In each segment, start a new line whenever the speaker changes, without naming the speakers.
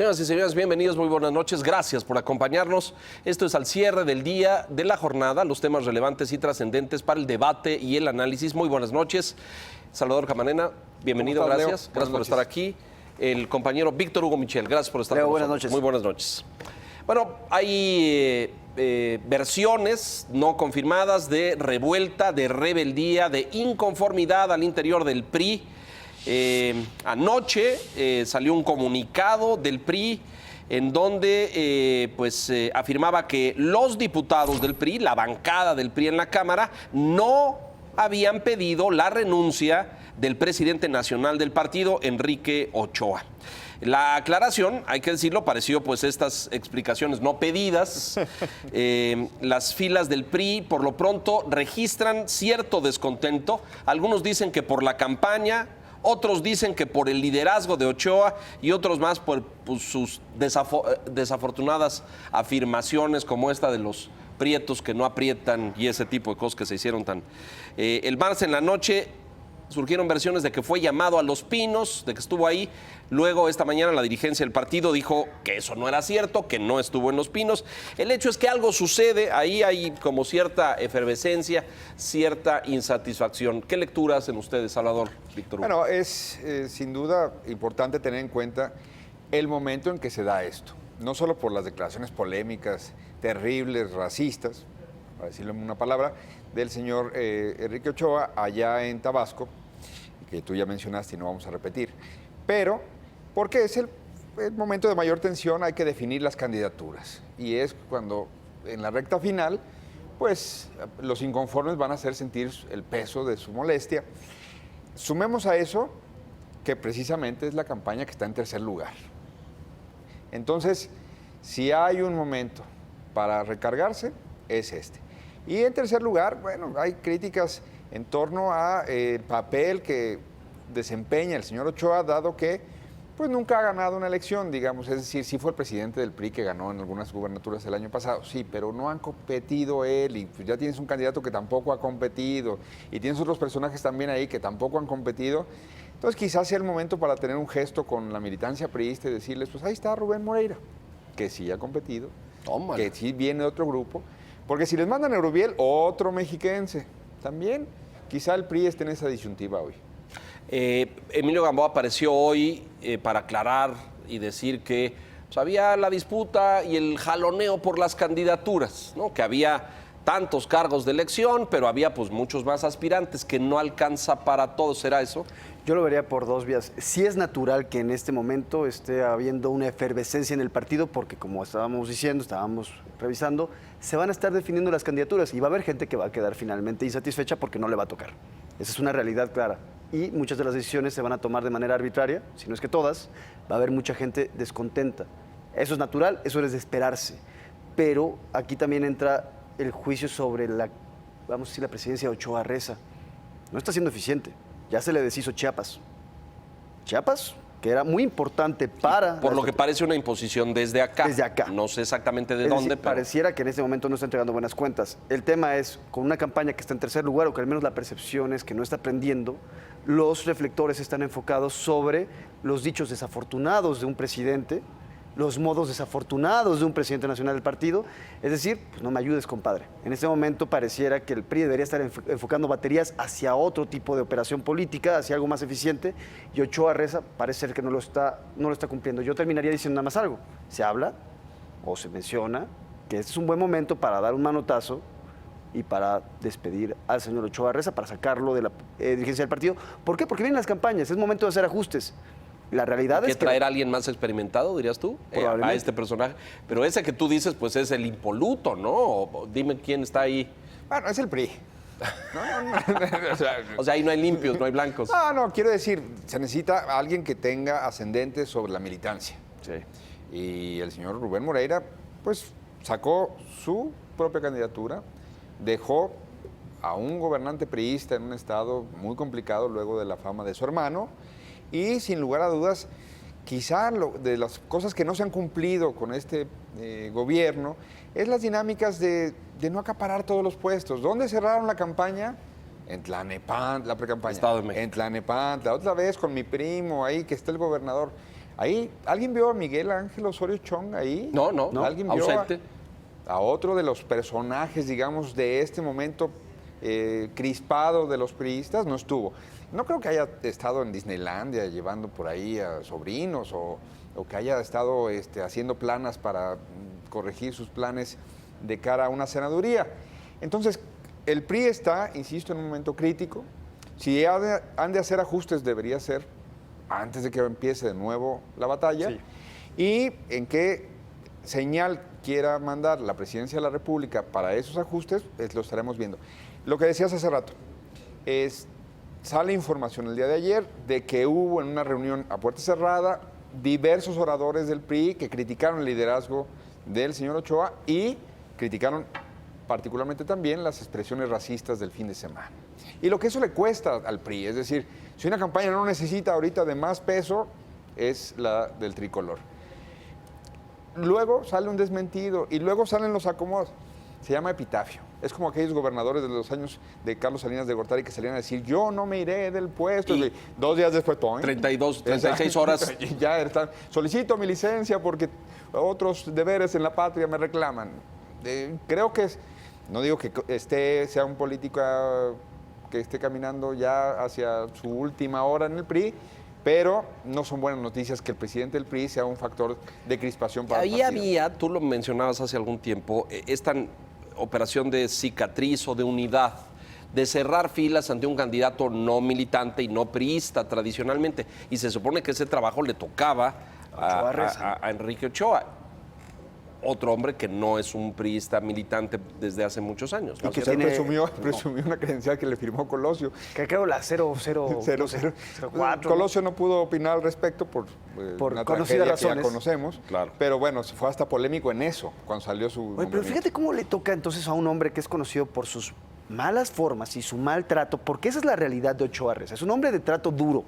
Señoras y señores, bienvenidos, muy buenas noches, gracias por acompañarnos. Esto es al cierre del día de la jornada, los temas relevantes y trascendentes para el debate y el análisis. Muy buenas noches. Salvador Camarena, bienvenido,
¿Cómo estás,
gracias.
Leo?
Gracias por estar aquí. El compañero Víctor Hugo Michel, gracias por estar
Leo,
con
buenas
nosotros.
noches.
Muy buenas noches. Bueno, hay versiones no confirmadas de revuelta, de rebeldía, de inconformidad al interior del PRI. Anoche salió un comunicado del PRI en donde afirmaba que los diputados del PRI, la bancada del PRI en la Cámara, no habían pedido la renuncia del presidente nacional del partido, Enrique Ochoa. La aclaración, hay que decirlo, pareció pues estas explicaciones no pedidas. Las filas del PRI por lo pronto registran cierto descontento. Algunos dicen que por la campaña, otros dicen que por el liderazgo de Ochoa y otros más por sus desafortunadas afirmaciones como esta de los prietos que no aprietan y ese tipo de cosas que se hicieron tan... el martes en la noche surgieron versiones de que fue llamado a Los Pinos, de que estuvo ahí. Luego, esta mañana, la dirigencia del partido dijo que eso no era cierto, que no estuvo en Los Pinos. El hecho es que algo sucede, ahí hay como cierta efervescencia, cierta insatisfacción. ¿Qué lectura hacen ustedes, Salvador, Víctor Hugo?
Bueno, es sin duda importante tener en cuenta el momento en que se da esto. No solo por las declaraciones polémicas, terribles, racistas, para decirlo en una palabra, del señor Enrique Ochoa allá en Tabasco, que tú ya mencionaste y no vamos a repetir, pero porque es el momento de mayor tensión, hay que definir las candidaturas, y es cuando en la recta final, pues los inconformes van a hacer sentir el peso de su molestia. Sumemos a eso que precisamente es la campaña que está en tercer lugar. Entonces, si hay un momento para recargarse, es este. Y en tercer lugar, bueno, hay críticas en torno a el papel que desempeña el señor Ochoa, dado que pues nunca ha ganado una elección, digamos, es decir, sí fue el presidente del PRI que ganó en algunas gubernaturas el año pasado, sí, pero no han competido él, y pues ya tienes un candidato que tampoco ha competido, y tienes otros personajes también ahí que tampoco han competido. Entonces quizás sea el momento para tener un gesto con la militancia priista y decirles, pues ahí está Rubén Moreira, que sí ha competido,
Tómale.
que sí viene de otro grupo, porque si les mandan a Erubiel, otro mexiquense, también quizá el PRI esté en esa disyuntiva hoy.
Emilio Gamboa apareció hoy para aclarar y decir que pues, había la disputa y el jaloneo por las candidaturas, ¿no? Que había tantos cargos de elección, pero había pues muchos más aspirantes, que no alcanza para todos. ¿Será eso?
Yo lo vería por dos vías. Sí es natural que en este momento esté habiendo una efervescencia en el partido porque, como estábamos diciendo, estábamos revisando, se van a estar definiendo las candidaturas y va a haber gente que va a quedar finalmente insatisfecha porque no le va a tocar. Esa es una realidad clara. Y muchas de las decisiones se van a tomar de manera arbitraria, si no es que todas. Va a haber mucha gente descontenta. Eso es natural, eso es de esperarse. Pero aquí también entra el juicio sobre la presidencia de Ochoa Reza. No está siendo eficiente. Ya se le deshizo Chiapas. Chiapas, que era muy importante para...
Por lo que parece una imposición desde acá.
Desde acá.
No sé exactamente de
Es
dónde,
decir,
pero...
pareciera que en este momento no está entregando buenas cuentas. El tema es, con una campaña que está en tercer lugar, o que al menos la percepción es que no está aprendiendo, los reflectores están enfocados sobre los dichos desafortunados de un presidente, los modos desafortunados de un presidente nacional del partido. Es decir, pues no me ayudes, compadre. En este momento pareciera que el PRI debería estar enfocando baterías hacia otro tipo de operación política, hacia algo más eficiente, y Ochoa Reza parece ser que no lo está cumpliendo. Yo terminaría diciendo nada más algo. Se habla o se menciona que este es un buen momento para dar un manotazo y para despedir al señor Ochoa Reza, para sacarlo de la dirigencia del partido. ¿Por qué? Porque vienen las campañas, es momento de hacer ajustes. La realidad es que...
traer a alguien más experimentado, dirías tú, a este personaje. Pero ese que tú dices, pues es el impoluto, ¿no? O dime quién está ahí.
Bueno, es el PRI.
O sea, ahí no hay limpios, no hay blancos.
No, quiero decir, se necesita alguien que tenga ascendente sobre la militancia.
Sí.
Y el señor Rubén Moreira, pues, sacó su propia candidatura, dejó a un gobernante priista en un estado muy complicado luego de la fama de su hermano, y sin lugar a dudas, quizá de las cosas que no se han cumplido con este gobierno es las dinámicas de no acaparar todos los puestos. ¿Dónde cerraron la campaña? En Tlalnepantla, la pre-campaña.
Estado de México.
En Tlalnepantla, otra vez con mi primo ahí, que está el gobernador. Ahí, ¿alguien vio a Miguel Ángel Osorio Chong ahí?
No,
¿Alguien vio
ausente.
a otro de los personajes, digamos, de este momento crispado de los priistas? No estuvo. No creo que haya estado en Disneylandia llevando por ahí a sobrinos o que haya estado haciendo planas para corregir sus planes de cara a una senaduría. Entonces, el PRI está, insisto, en un momento crítico. Si han de hacer ajustes, debería ser antes de que empiece de nuevo la batalla.
Sí.
Y en qué señal quiera mandar la Presidencia de la República para esos ajustes, lo estaremos viendo. Lo que decías hace rato, sale información el día de ayer de que hubo en una reunión a puerta cerrada diversos oradores del PRI que criticaron el liderazgo del señor Ochoa y criticaron particularmente también las expresiones racistas del fin de semana. Y lo que eso le cuesta al PRI, es decir, si una campaña no necesita ahorita de más peso, es la del tricolor. Luego sale un desmentido y luego salen los acomodos. Se llama epitafio. Es como aquellos gobernadores de los años de Carlos Salinas de Gortari que salían a decir, yo no me iré del puesto. Y 2 días después,
36 horas.
Ya están, solicito mi licencia porque otros deberes en la patria me reclaman. Creo que no digo que sea un político que esté caminando ya hacia su última hora en el PRI, pero no son buenas noticias que el presidente del PRI sea un factor de crispación para el
Ahí
partido.
había, tú lo mencionabas hace algún tiempo, esta operación de cicatriz o de unidad, de cerrar filas ante un candidato no militante y no priista tradicionalmente. Y se supone que ese trabajo le tocaba a Enrique Ochoa, otro hombre que no es un priista militante desde hace muchos años.
Y que presumió una credencial que le firmó Colosio.
Que creo la 0004.
Colosio no pudo opinar al respecto por una
conocidas
tragedia que ya
razones.
conocemos.
Claro.
Pero bueno, fue hasta polémico en eso, cuando salió su
Oye, pero
nombramiento.
fíjate cómo le toca entonces a un hombre que es conocido por sus malas formas y su maltrato, porque esa es la realidad de Ochoa Reza. Es un hombre de trato duro.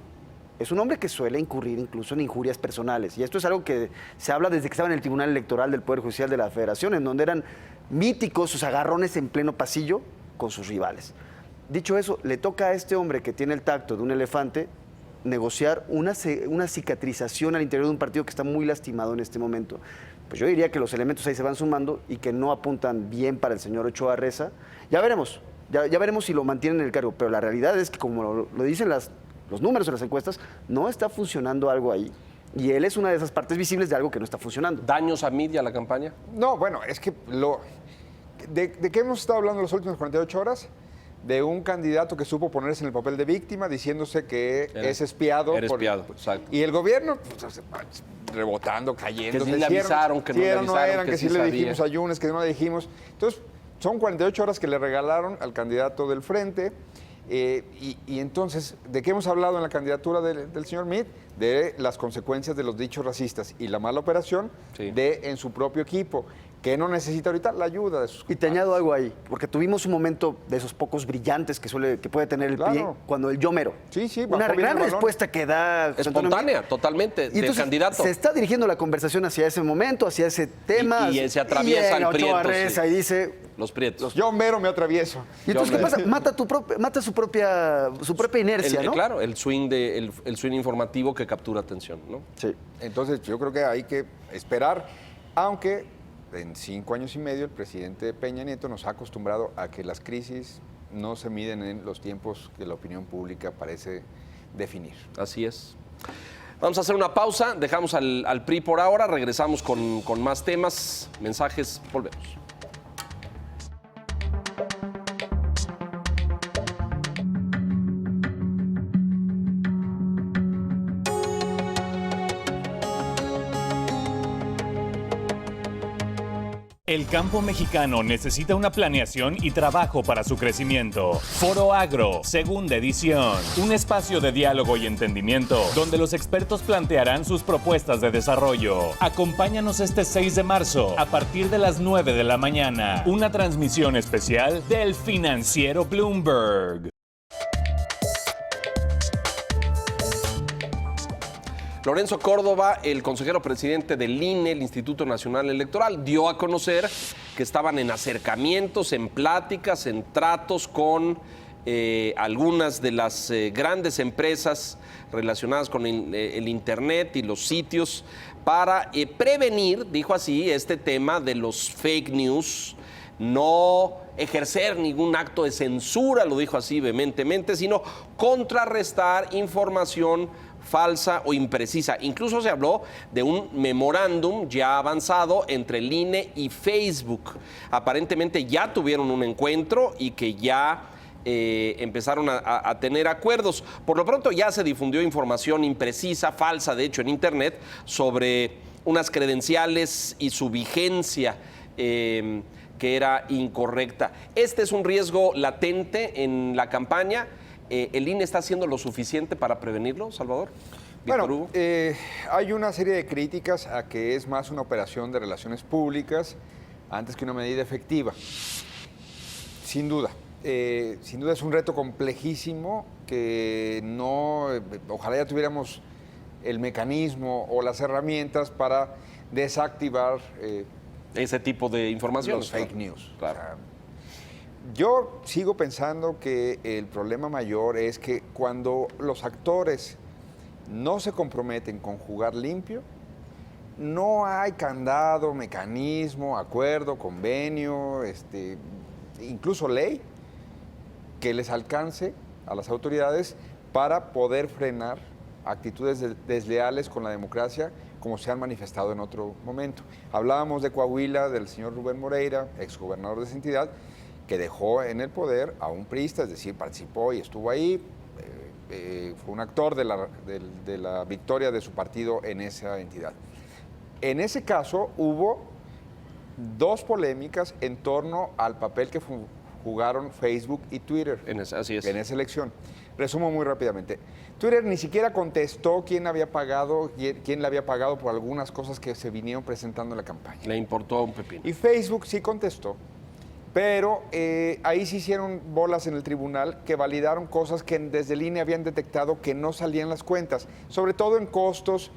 Es un hombre que suele incurrir incluso en injurias personales. Y esto es algo que se habla desde que estaba en el Tribunal Electoral del Poder Judicial de la Federación, en donde eran míticos sus agarrones en pleno pasillo con sus rivales. Dicho eso, le toca a este hombre que tiene el tacto de un elefante negociar una cicatrización al interior de un partido que está muy lastimado en este momento. Pues yo diría que los elementos ahí se van sumando y que no apuntan bien para el señor Ochoa Reza. Ya veremos, ya veremos si lo mantienen en el cargo, pero la realidad es que, como lo dicen los números en las encuestas, no está funcionando algo ahí. Y él es una de esas partes visibles de algo que no está funcionando.
¿Daños a media la campaña?
No, bueno, es que ¿de qué hemos estado hablando en las últimas 48 horas? De un candidato que supo ponerse en el papel de víctima, diciéndose que es espiado.
Era espiado, exacto.
Y el gobierno, pues, rebotando, cayendo.
Que sí le avisaron, que no le avisaron,
que sí le dijimos a Yunes, que no le dijimos. Entonces, son 48 horas que le regalaron al candidato del Frente. Y entonces, ¿de qué hemos hablado en la candidatura del señor Meade? De las consecuencias de los dichos racistas y la mala operación en su propio equipo, que no necesita ahorita la ayuda de sus
Y te añado algo ahí, porque tuvimos un momento de esos pocos brillantes que puede tener el PRI, cuando el yo mero.
Sí,
Una
bajó bien
gran
el balón.
respuesta que da José Antonio
Espontánea,
Meade.
totalmente,
Y
del
entonces
candidato.
se está dirigiendo la conversación hacia ese momento, hacia ese tema.
Y se atraviesa
el
al Prieto,
Ochoa Reza
sí.
y dice...
Los prietos.
Yo mero me atravieso.
Y entonces, ¿qué pasa? Mata su propia inercia, ¿no?
Claro, el swing informativo que captura atención, ¿no?
Sí.
Entonces, yo creo que hay que esperar, aunque en 5 años y medio el presidente Peña Nieto nos ha acostumbrado a que las crisis no se miden en los tiempos que la opinión pública parece definir.
Así es. Vamos a hacer una pausa, dejamos al PRI por ahora, regresamos con más temas, mensajes, volvemos.
El campo mexicano necesita una planeación y trabajo para su crecimiento. Foro Agro, segunda edición. Un espacio de diálogo y entendimiento donde los expertos plantearán sus propuestas de desarrollo. Acompáñanos este 6 de marzo a partir de las 9 de la mañana. Una transmisión especial del Financiero Bloomberg.
Lorenzo Córdoba, el consejero presidente del INE, el Instituto Nacional Electoral, dio a conocer que estaban en acercamientos, en pláticas, en tratos con algunas de las grandes empresas relacionadas con el Internet y los sitios para prevenir, dijo así, este tema de los fake news, no ejercer ningún acto de censura, lo dijo así vehementemente, sino contrarrestar información falsa o imprecisa. Incluso se habló de un memorándum ya avanzado entre el INE y Facebook. Aparentemente ya tuvieron un encuentro y que ya empezaron a tener acuerdos. Por lo pronto ya se difundió información imprecisa, falsa de hecho en Internet, sobre unas credenciales y su vigencia que era incorrecta. Este es un riesgo latente en la campaña. ¿El INE está haciendo lo suficiente para prevenirlo, Salvador? Víctor
Bueno,
Hugo.
hay una serie de críticas a que es más una operación de relaciones públicas antes que una medida efectiva. Sin duda. Sin duda es un reto complejísimo que no, ojalá ya tuviéramos el mecanismo o las herramientas para desactivar
Ese tipo de información.
los fake news.
Claro.
O sea, yo sigo pensando que el problema mayor es que cuando los actores no se comprometen con jugar limpio, no hay candado, mecanismo, acuerdo, convenio, incluso ley que les alcance a las autoridades para poder frenar actitudes desleales con la democracia como se han manifestado en otro momento. Hablábamos de Coahuila, del señor Rubén Moreira, exgobernador de esa entidad, que dejó en el poder a un priista, es decir, participó y estuvo ahí, fue un actor de la victoria de su partido en esa entidad. En ese caso hubo dos polémicas en torno al papel que jugaron Facebook y Twitter
Así es.
en esa elección. Resumo muy rápidamente. Twitter ni siquiera contestó quién le había pagado por algunas cosas que se vinieron presentando en la campaña.
Le importó a un pepino.
Y Facebook sí contestó, pero ahí se hicieron bolas en el tribunal que validaron cosas que desde el INE habían detectado que no salían las cuentas, sobre todo en costos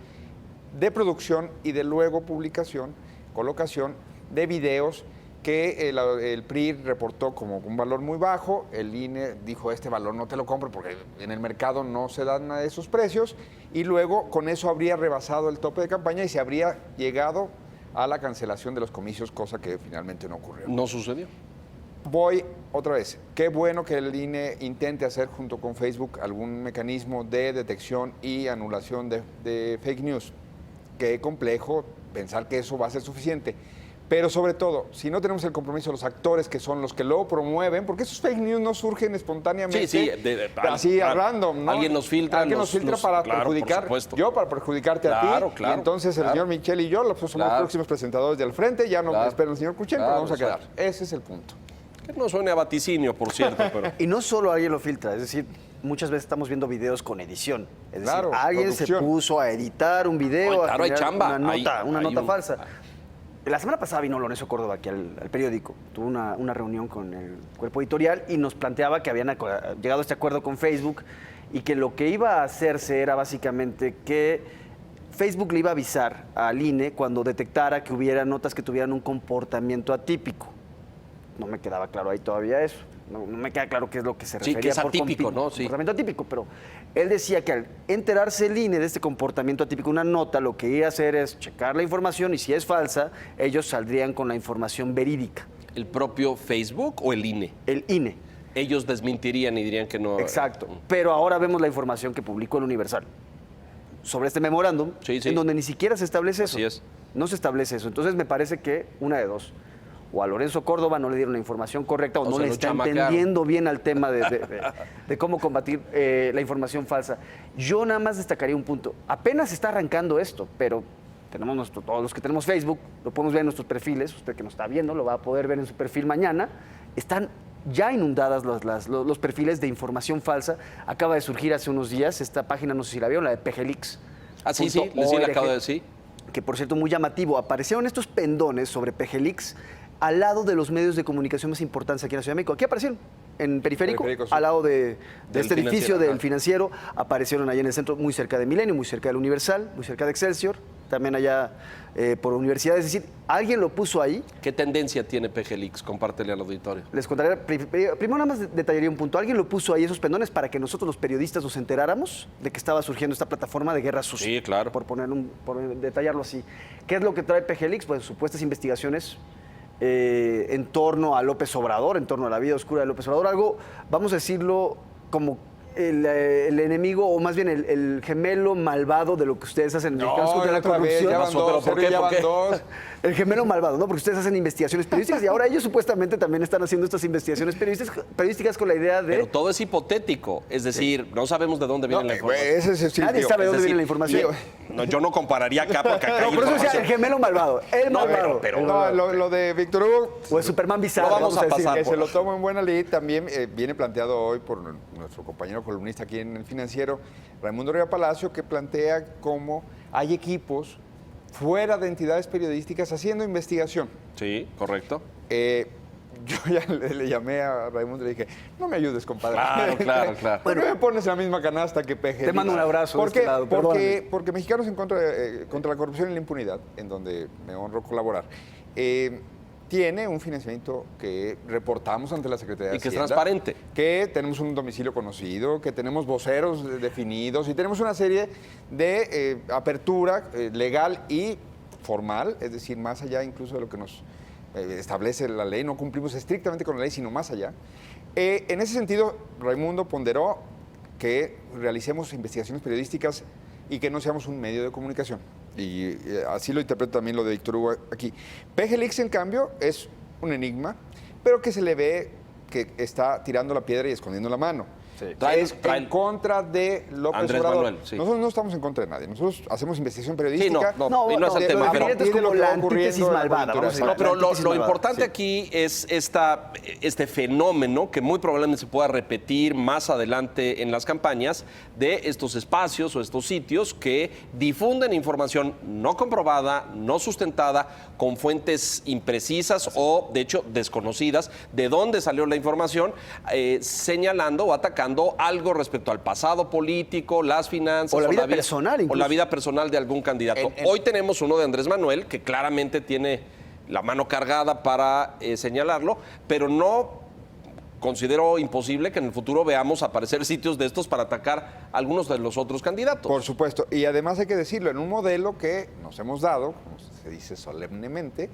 de producción y de luego publicación, colocación de videos que el PRI reportó como un valor muy bajo. El INE dijo, este valor no te lo compro porque en el mercado no se dan a esos precios, y luego con eso habría rebasado el tope de campaña y se habría llegado a la cancelación de los comicios, cosa que finalmente no ocurrió.
No sucedió.
Voy otra vez. Qué bueno que el INE intente hacer junto con Facebook algún mecanismo de detección y anulación de fake news. Qué complejo pensar que eso va a ser suficiente. Pero sobre todo, si no tenemos el compromiso de los actores que son los que luego promueven, porque esos fake news no surgen espontáneamente,
Sí,
así a random, ¿no?
Alguien nos filtra.
Alguien nos filtra para
claro,
perjudicar,
por supuesto.
yo para perjudicarte a ti,
Claro,
y entonces el señor Michel y yo somos los próximos presentadores de Al Frente, ya no espera el señor Kuchen, pero vamos a quedar. Ese es el punto.
Que no suene a vaticinio, por cierto, pero...
Y no solo alguien lo filtra, es decir, muchas veces estamos viendo videos con edición. Es decir,
Claro,
alguien se
producción.
puso a editar un video,
Claro,
a
hay
generar
chamba,
una
hay
nota
un-
falsa. La semana pasada vino Lorenzo Córdoba aquí al periódico, tuvo una reunión con el cuerpo editorial y nos planteaba que habían llegado a este acuerdo con Facebook y que lo que iba a hacerse era básicamente que Facebook le iba a avisar al INE cuando detectara que hubiera notas que tuvieran un comportamiento atípico. No me quedaba claro ahí todavía eso. No me queda claro qué es lo que se
Sí,
refería
que es
por
atípico, ¿no? Sí.
comportamiento atípico, pero él decía que al enterarse el INE de este comportamiento atípico, una nota, lo que iba a hacer es checar la información y si es falsa, ellos saldrían con la información verídica.
¿El propio Facebook o el INE?
El INE.
Ellos desmentirían y dirían que no...
Exacto. Pero ahora vemos la información que publicó el Universal sobre este memorándum,
Sí, sí.
en donde ni siquiera se establece eso.
Así es.
No se establece eso. Entonces me parece que una de dos. O a Lorenzo Córdoba no le dieron la información correcta o
O
no
se
le
lo
está
chamaquearon.
entendiendo bien al tema de cómo combatir la información falsa. Yo nada más destacaría un punto. Apenas está arrancando esto, pero tenemos todos los que tenemos Facebook, lo podemos ver en nuestros perfiles. Usted que nos está viendo lo va a poder ver en su perfil mañana. Están ya inundadas los perfiles de información falsa. Acaba de surgir hace unos días esta página, no sé si la vieron, la de PGLeaks.
Ah, sí, sí, sí, la acabo de decir.
Que por cierto, muy llamativo. Aparecieron estos pendones sobre PGLeaks al lado de los medios de comunicación más importantes aquí en la Ciudad de México. Aquí aparecieron, en Periférico,
Periférico, sí.
al lado de este edificio
Financiero,
del
ajá.
Financiero. Aparecieron ahí en el centro, muy cerca de Milenio, muy cerca del Universal, muy cerca de Excelsior. también allá por universidades. Es decir, alguien lo puso ahí.
¿Qué tendencia tiene PG Leaks? Compártele al auditorio.
Les contaré, primero nada más detallaría un punto. Alguien lo puso ahí esos pendones para que nosotros los periodistas nos enteráramos de que estaba surgiendo esta plataforma de guerra sucia.
Sí, claro.
Por detallarlo así. ¿Qué es lo que trae PG Leaks? Pues supuestas investigaciones en torno a López Obrador, en torno a la vida oscura de López Obrador. Algo, vamos a decirlo, como el enemigo, o más bien el gemelo malvado de lo que ustedes hacen en Mexicanos contra la Corrupción.
Ya van dos,
¿Pero por qué?
ya
¿Por
van
qué?
dos.
El gemelo malvado, ¿no? Porque ustedes hacen investigaciones periodísticas y ahora ellos supuestamente también están haciendo estas investigaciones periodísticas con la idea de...
Pero todo es hipotético. Es decir, no sabemos de dónde viene la información.
Ese es el sitio.
Nadie sabe
Es
dónde
decir,
viene la información.
No, yo no compararía acá porque acá
No,
hay
por eso decía el
información.
gemelo malvado. El
No,
malvado.
pero-
El
No,
malvado.
lo de Víctor Hugo,
O el Superman bizarro.
Lo vamos a
decir.
pasar.
que se lo tomo en buena lid, también viene planteado hoy por nuestro compañero columnista aquí en El Financiero, Raimundo Riva Palacio, que plantea cómo hay equipos fuera de entidades periodísticas haciendo investigación.
Sí, correcto.
Yo ya le llamé a Raimundo y le dije, no me ayudes, compadre.
Claro.
¿Por qué me pones en la misma canasta que PG?
Te mando un abrazo de
¿Por
este
qué?
lado,
Porque Mexicanos en contra la corrupción y la impunidad, en donde me honro colaborar, tiene un financiamiento que reportamos ante la Secretaría de
Y que es
Hacienda,
transparente.
que tenemos un domicilio conocido, que tenemos voceros definidos y tenemos una serie de apertura legal y formal, es decir, más allá incluso de lo que nos establece la ley, no cumplimos estrictamente con la ley, sino más allá. En ese sentido, Raimundo ponderó que realicemos investigaciones periodísticas y que no seamos un medio de comunicación. Y así lo interpreto también lo de Víctor Hugo aquí. PG Leaks, en cambio, es un enigma, pero que se le ve que está tirando la piedra y escondiendo la mano.
Sí.
Es en contra de López
Andrés
Obrador.
Manuel, sí.
Nosotros no estamos en contra de nadie. Nosotros hacemos investigación
Sí,
periodística.
no, y no es el
de
tema,
los
pero...
gabinetes
y de lo
como
que
la
va
antítesis
ocurriendo en la
malvada.
coyuntura.
Vamos a decir,
No, pero
la antítesis
lo
malvada.
importante
Sí.
aquí es este fenómeno que muy probablemente se pueda repetir más adelante en las campañas de estos espacios o estos sitios que difunden información no comprobada, no sustentada, con fuentes imprecisas o, de hecho, desconocidas de dónde salió la información, señalando o atacando algo respecto al pasado político, las finanzas.
O la vida personal,
O
incluso.
la vida personal de algún candidato. Hoy tenemos uno de Andrés Manuel, que claramente tiene la mano cargada para señalarlo, pero no considero imposible que en el futuro veamos aparecer sitios de estos para atacar a algunos de los otros candidatos.
Por supuesto. Y además hay que decirlo, en un modelo que nos hemos dado, como se dice solemnemente,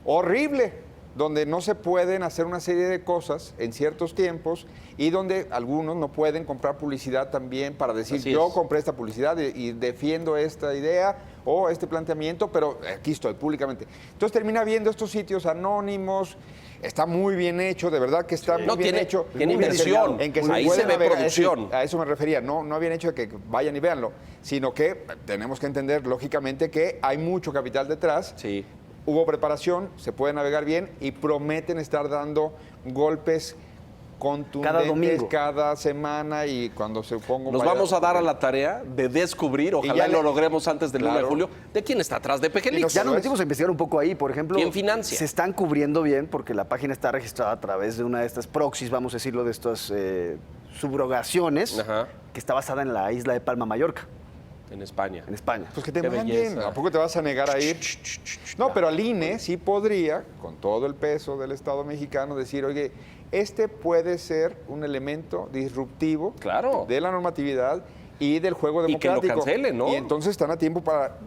horrible, donde no se pueden hacer una serie de cosas en ciertos tiempos y donde algunos no pueden comprar publicidad también para decir
Así
yo
es.
compré esta publicidad y defiendo esta idea o este planteamiento, pero aquí estoy públicamente. Entonces termina viendo estos sitios anónimos, está muy bien hecho, de verdad que está muy
No,
bien
tiene-
hecho.
tiene
Muy bien
inversión.
hecho, en que
Ahí
puede
se ve
navegar,
producción.
a eso me refería, no bien hecho de que vayan y véanlo, sino que tenemos que entender lógicamente que hay mucho capital detrás.
Sí.
Hubo preparación, se puede navegar bien y prometen estar dando golpes contundentes
Cada domingo.
cada semana y cuando se ponga...
Nos vamos a dar a la tarea de descubrir, ojalá
ya
lo
le-
logremos antes del 1 de
Claro.
julio, de quién está atrás de PG Leaks.
Ya nos metimos a investigar un poco ahí, por ejemplo.
¿Quién financia?
Se están cubriendo bien porque la página está registrada a través de una de estas proxies, vamos a decirlo, de estas subrogaciones,
Ajá.
que está basada en la isla de Palma, Mallorca,
En España.
en España.
Pues que te
Qué
manden,
belleza.
¿a poco te vas a negar a ir? No, pero al INE sí podría, con todo el peso del Estado mexicano, decir, oye, este puede ser un elemento disruptivo
Claro.
de la normatividad y del juego
Y que lo
democrático.
cancelen, ¿no?
Y entonces están a tiempo para...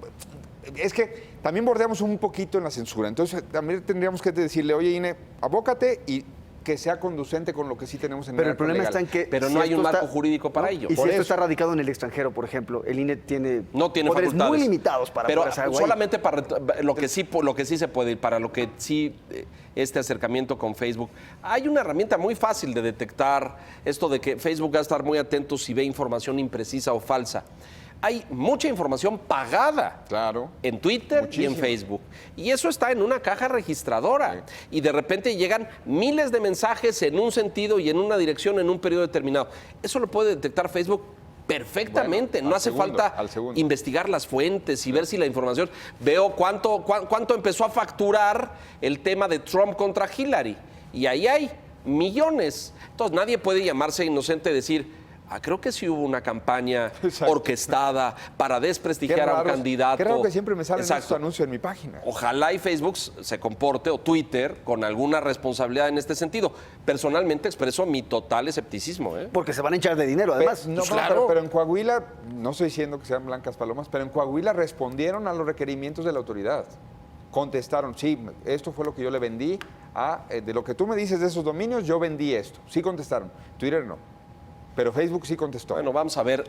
Es que también bordeamos un poquito en la censura, entonces también tendríamos que decirle, oye, INE, abócate y que sea conducente con lo que sí tenemos en
Pero el problema está en que...
Pero
si
no hay
esto
un marco
está-
jurídico para ello.
Y
Por
si esto
eso.
está radicado en el extranjero, por ejemplo, el INE tiene,
No tiene
poderes
facultades.
muy limitados para
pero
poder hacer algo ahí.
solamente para lo que sí se puede ir, para lo que sí este acercamiento con Facebook. Hay una herramienta muy fácil de detectar esto de que Facebook va a estar muy atento si ve información imprecisa o falsa. Hay mucha información pagada.
Claro.
En Twitter
Muchísimo.
y en Facebook. Y eso está en una caja registradora. Y de repente llegan miles de mensajes en un sentido y en una dirección en un periodo determinado. Eso lo puede detectar Facebook perfectamente.
Bueno,
No
al
hace
segundo,
falta
al segundo.
investigar las fuentes y ver si la información... Veo cuánto empezó a facturar el tema de Trump contra Hillary. Y ahí hay millones. Entonces nadie puede llamarse inocente y decir... Creo que sí hubo una campaña
Exacto.
orquestada para desprestigiar a un candidato.
Qué raro que siempre me salen
Exacto.
estos anuncios en mi página.
Ojalá y Facebook se comporte, o Twitter, con alguna responsabilidad en este sentido. Personalmente expreso mi total escepticismo.
Porque se van a hinchar de dinero, además.
No,
Pues
no,
claro.
pero en Coahuila, no estoy diciendo que sean blancas palomas, pero en Coahuila respondieron a los requerimientos de la autoridad. Contestaron, sí, esto fue lo que yo le vendí, de lo que tú me dices de esos dominios, yo vendí esto. Sí contestaron, Twitter no, pero Facebook sí contestó.
Bueno, vamos a ver.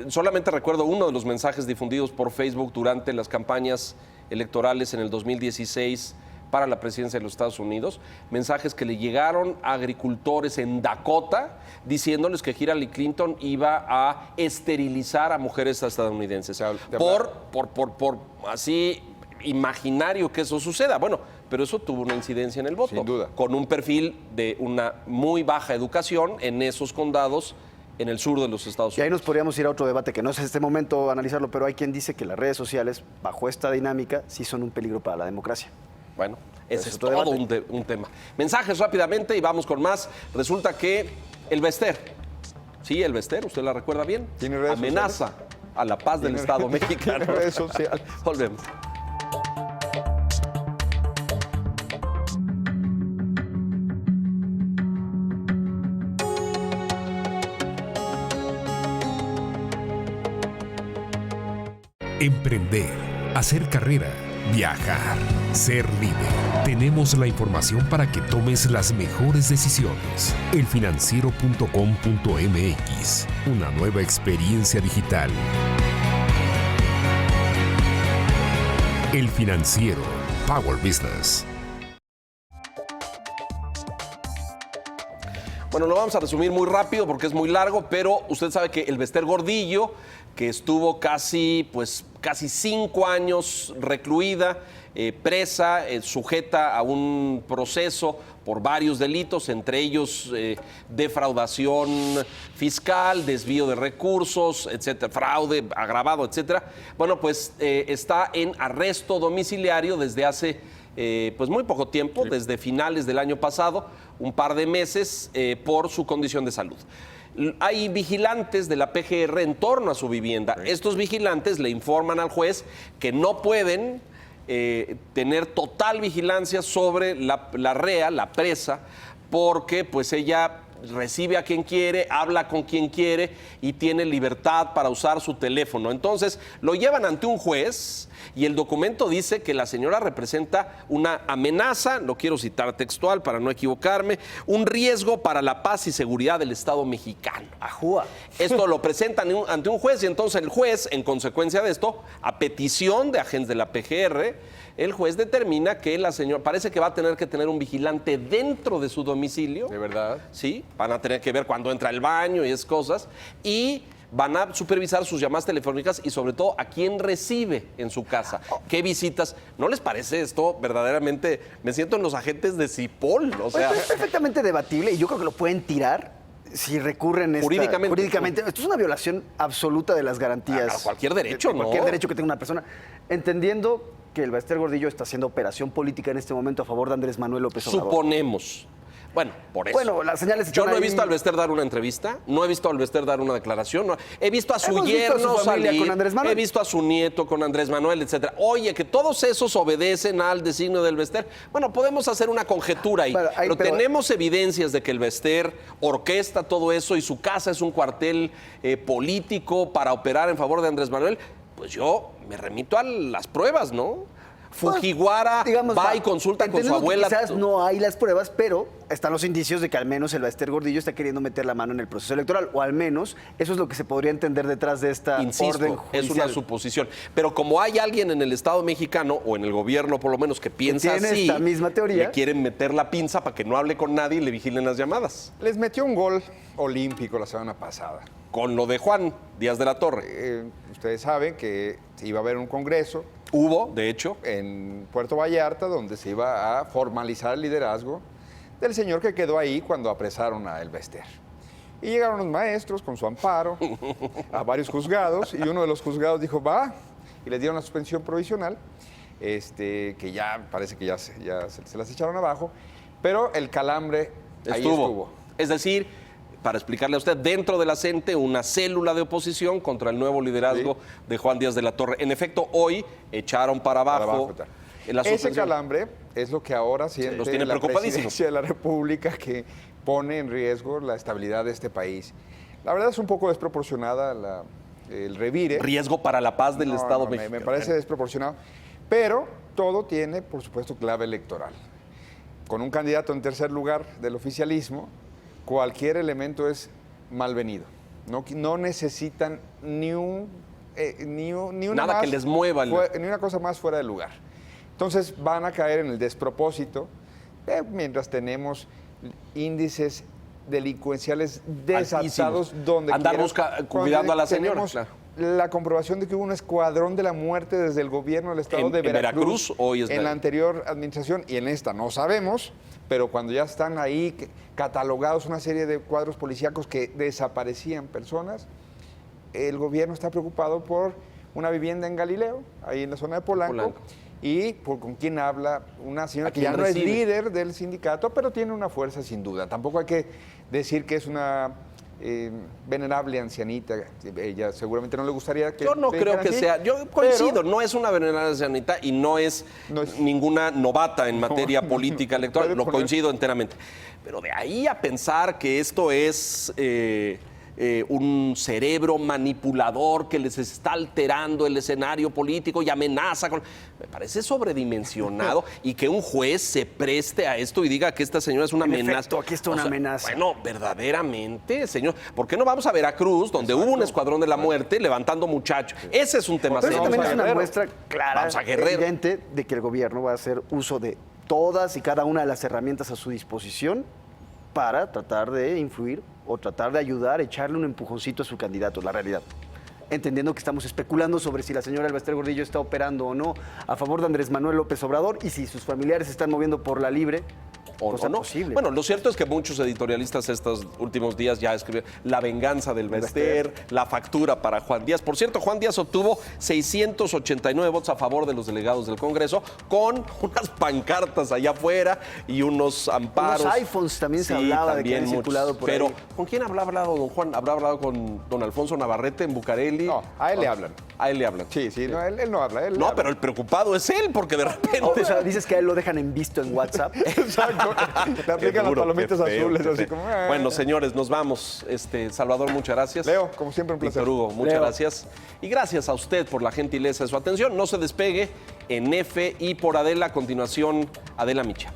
Solamente recuerdo uno de los mensajes difundidos por Facebook durante las campañas electorales en el 2016 para la presidencia de los Estados Unidos. Mensajes que le llegaron a agricultores en Dakota diciéndoles que Hillary Clinton iba a esterilizar a mujeres estadounidenses. Por así imaginario que eso suceda. Bueno, pero eso tuvo una incidencia en el voto.
Sin duda.
Con un perfil de una muy baja educación en esos condados en el sur de los Estados
Y ahí
Unidos.
nos podríamos ir a otro debate, que no es este momento analizarlo, pero hay quien dice que las redes sociales, bajo esta dinámica, sí son un peligro para la democracia.
Bueno, ese es
otro
todo
debate.
un tema. Mensajes rápidamente y vamos con más. Resulta que el Bester, sí, el Bester, ¿usted la recuerda bien?
¿Tiene redes
amenaza a la paz del
¿Tiene
Estado
redes-
mexicano.
tiene redes sociales?
Volvemos.
Emprender, hacer carrera, viajar, ser líder. Tenemos la información para que tomes las mejores decisiones. Elfinanciero.com.mx, una nueva experiencia digital. El Financiero, Power Business.
Bueno, lo vamos a resumir muy rápido porque es muy largo, pero usted sabe que el Bester Gordillo, que estuvo casi 5 años recluida, presa, sujeta a un proceso por varios delitos, entre ellos defraudación fiscal, desvío de recursos, etcétera, fraude agravado, etcétera. Bueno, pues está en arresto domiciliario desde hace pues muy poco tiempo, desde finales del año pasado, un par de meses, por su condición de salud. Hay vigilantes de la PGR en torno a su vivienda. Estos vigilantes le informan al juez que no pueden tener total vigilancia sobre la rea, la presa, porque pues ella recibe a quien quiere, habla con quien quiere y tiene libertad para usar su teléfono. Entonces lo llevan ante un juez y el documento dice que la señora representa una amenaza, lo quiero citar textual para no equivocarme, un riesgo para la paz y seguridad del Estado mexicano.
Ajúa.
Esto lo presentan ante un juez y entonces el juez, en consecuencia de esto, a petición de agentes de la PGR, el juez determina que la señora, parece que va a tener que tener un vigilante dentro de su domicilio.
¿De verdad?
Sí, van a tener que ver cuando entra al baño y esas cosas. Y van a supervisar sus llamadas telefónicas y sobre todo a quién recibe en su casa, qué visitas. ¿No les parece esto verdaderamente? Me siento en los agentes de Cipol, o sea...
Pues es perfectamente debatible y yo creo que lo pueden tirar si recurren
Jurídicamente.
Esto es una violación absoluta de las garantías.
A cualquier derecho,
de cualquier
¿no?
derecho que tenga una persona. Entendiendo que el Bester Gordillo está haciendo operación política en este momento a favor de Andrés Manuel López Obrador.
Suponemos. Bueno, por eso.
Bueno, las señales
Yo
están
no he
ahí.
visto al Bester dar una entrevista, no he visto al Bester dar una declaración, he visto a su
Hemos visto a su
yerno
familia
salir,
con Andrés Manuel.
he visto a su nieto con Andrés Manuel, etcétera. Oye, que todos esos obedecen al designio del Bester. Bueno, podemos hacer una conjetura ahí,
Bueno,
pero
pero-
tenemos evidencias de que el Bester orquesta todo eso y su casa es un cuartel político para operar en favor de Andrés Manuel. Pues yo me remito a las pruebas, ¿no? Fujiwara
Digamos,
va y consulta con su
entendemos que
abuela.
Quizás no hay las pruebas, pero están los indicios de que al menos el Bester Gordillo está queriendo meter la mano en el proceso electoral, o al menos eso es lo que se podría entender detrás de esta orden
Insisto, es
judicial.
una suposición. Pero como hay alguien en el Estado mexicano, o en el gobierno por lo menos, que piensa
tiene
así,
esta misma teoría.
le quieren meter la pinza para que no hable con nadie y le vigilen las llamadas.
Les metió un gol olímpico la semana pasada.
Con lo de Juan Díaz de la Torre.
Ustedes saben que se iba a haber un congreso
Hubo, de hecho,
en Puerto Vallarta donde se iba a formalizar el liderazgo del señor que quedó ahí cuando apresaron a El Bester. Y llegaron los maestros con su amparo a varios juzgados y uno de los juzgados dijo, va, y les dieron la suspensión provisional, que ya parece que ya se las echaron abajo, pero el calambre ahí estuvo.
Es decir, para explicarle a usted, dentro de la CENTE, una célula de oposición contra el nuevo liderazgo de Juan Díaz de la Torre. En efecto, hoy echaron para abajo
tal.
la
Ese
suspensión.
calambre es lo que ahora siente
los tiene
la
preocupadísimos.
presidencia de la República, que pone en riesgo la estabilidad de este país. La verdad es un poco desproporcionada el revire.
Riesgo para la paz del
No,
Estado
no,
mexicano.
me parece desproporcionado, pero todo tiene, por supuesto, clave electoral. Con un candidato en tercer lugar del oficialismo, cualquier elemento es malvenido. No necesitan ni una
Nada
más
que les mueva
ni una cosa más fuera de lugar. Entonces van a caer en el despropósito mientras tenemos índices delincuenciales desatados
Altísimos.
donde
Andar
quiera.
cuidando a la señora,
Tenemos
claro.
la comprobación de que hubo un escuadrón de la muerte desde el gobierno del estado
En
de
Veracruz, hoy es
en la anterior administración y en esta no sabemos, pero cuando ya están ahí catalogados una serie de cuadros policíacos que desaparecían personas, el gobierno está preocupado por una vivienda en Galileo, ahí en la zona de Polanco. Y con quién habla una señora que ya no es líder del sindicato, pero tiene una fuerza sin duda. Tampoco hay que decir que es una venerable ancianita. Ella seguramente no le gustaría que...
Yo no creo que sea, yo coincido, no es una venerable ancianita y no es ninguna novata en materia política electoral, lo coincido enteramente. Pero de ahí a pensar que esto es... un cerebro manipulador que les está alterando el escenario político y amenaza con... Me parece sobredimensionado y que un juez se preste a esto y diga que esta señora es una amenaza.
Efecto, aquí está una amenaza.
Bueno, verdaderamente, señor. ¿Por qué no vamos a Veracruz, donde hubo un escuadrón de la muerte levantando muchachos? Ese es un tema
Pero
serio.
también es una
Guerrero.
muestra clara,
Vamos a Guerrero.
evidente, de que el gobierno va a hacer uso de todas y cada una de las herramientas a su disposición para tratar de influir o tratar de ayudar, echarle un empujoncito a su candidato, la realidad. Entendiendo que estamos especulando sobre si la señora Elba Ester Gordillo está operando o no a favor de Andrés Manuel López Obrador y si sus familiares se están moviendo por la libre.
O no.
Posible.
Bueno, lo cierto es que muchos editorialistas estos últimos días ya escribieron la venganza del Bester, la factura para Juan Díaz. Por cierto, Juan Díaz obtuvo 689 votos a favor de los delegados del Congreso con unas pancartas allá afuera y unos amparos.
Unos iPhones también se hablaba de que habían circulado por
Pero,
ahí.
¿con quién habrá hablado don Juan? ¿Habrá hablado con don Alfonso Navarrete en Bucareli?
No, a él le hablan.
A él le hablan.
Sí, no, él no habla. Él
No,
habla.
pero el preocupado es él, porque de repente...
O sea, dices que a él lo dejan en visto en WhatsApp.
Exacto. Le aplican las
duro,
palomitas
qué feo,
azules,
qué
así
feo.
como...
Bueno, señores, nos vamos. Salvador, muchas gracias.
Leo, como siempre, un placer.
Víctor Hugo, muchas
Leo.
gracias. Y gracias a usted por la gentileza de su atención. No se despegue en F y por Adela. A continuación, Adela Micha.